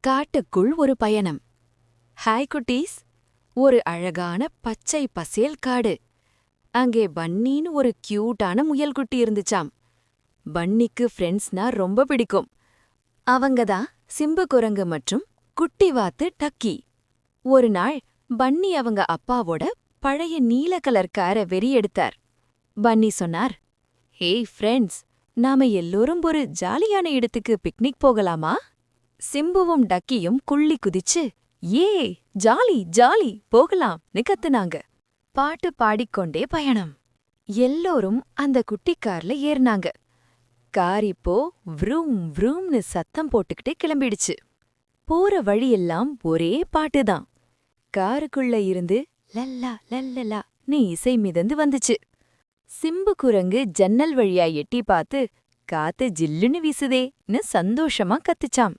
காட்டுக்குள் ஒரு பயணம். ஹாய் குட்டீஸ். ஒரு அழகான பச்சை பசேல் காடு. அங்கே பன்னின்னு ஒரு கியூட்டான முயல்குட்டி இருந்துச்சாம். பன்னிக்கு ஃப்ரெண்ட்ஸ்னா ரொம்ப பிடிக்கும். அவங்கதான் சிம்பு குரங்கு மற்றும் குட்டி வாத்து டக்கி. ஒரு நாள் பன்னி அவங்க அப்பாவோட பழைய நீல கலர் காரை வெறியெடுத்தார். பன்னி சொன்னார், ஹேய் ஃப்ரெண்ட்ஸ், நாம எல்லோரும் ஒரு ஜாலியான இடத்துக்கு பிக்னிக் போகலாமா? சிம்புவும் டக்கியும் குள்ளி குதிச்சு, ஏ ஜாலி ஜாலி போகலாம்னு கத்துனாங்க. பாட்டு பாடிக்கொண்டே பயணம். எல்லோரும் அந்த குட்டி கார்ல ஏறினாங்க. கார் இப்போ வ்ரூம் வ்ரூம்னு சத்தம் போட்டுக்கிட்டே கிளம்பிடுச்சு. போற வழியெல்லாம் ஒரே பாட்டுதான். காருக்குள்ள இருந்து லல்லா லல்லலான்னு இசை மிதந்து வந்துச்சு. சிம்பு குரங்கு ஜன்னல் வழியா எட்டி பார்த்து, காத்து ஜில்லுன்னு வீசுதேன்னு சந்தோஷமா கத்துச்சாம்.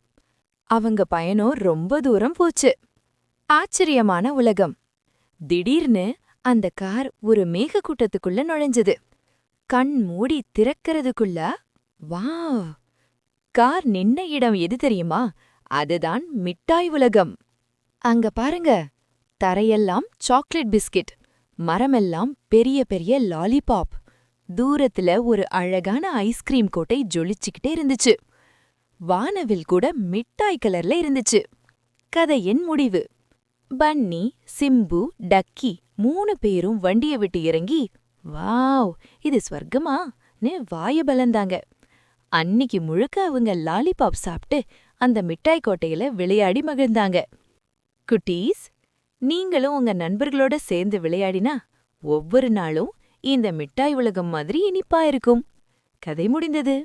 அவங்க பயணம் ரொம்ப தூரம் போச்சு. ஆச்சரியமான உலகம். திடீர்னு அந்த கார் ஒரு மேகக்கூட்டத்துக்குள்ள நுழைஞ்சது. கண் மூடி திறக்கிறதுக்குள்ள, வாவ்! கார் நின்ன இடம் எது தெரியுமா? அதுதான் மிட்டாய் உலகம். அங்க பாருங்க, தரையெல்லாம் சாக்லேட் பிஸ்கட், மரமெல்லாம் பெரிய பெரிய லாலிபாப். தூரத்துல ஒரு அழகான ஐஸ்கிரீம் கோட்டை ஜொலிச்சுக்கிட்டே இருந்துச்சு. வானவில் கூட மிட்டாய் கலர்ல இருந்துச்சு. கதையின் முடிவு. பன்னி, சிம்பு, டக்கி 3 பேரும் வண்டியை விட்டு இறங்கி, வாவ், இது ஸ்வர்க்கமான்னு வாய பலந்தாங்க. அன்னிக்கு முழுக்க அவங்க லாலிபாப் சாப்பிட்டு அந்த மிட்டாய் கோட்டையில விளையாடி மகிழ்ந்தாங்க. குட்டீஸ், நீங்களும் உங்க நண்பர்களோட சேர்ந்து விளையாடினா ஒவ்வொரு நாளும் இந்த மிட்டாய் உலகம் மாதிரி இனிப்பா இருக்கும். கதை முடிந்தது.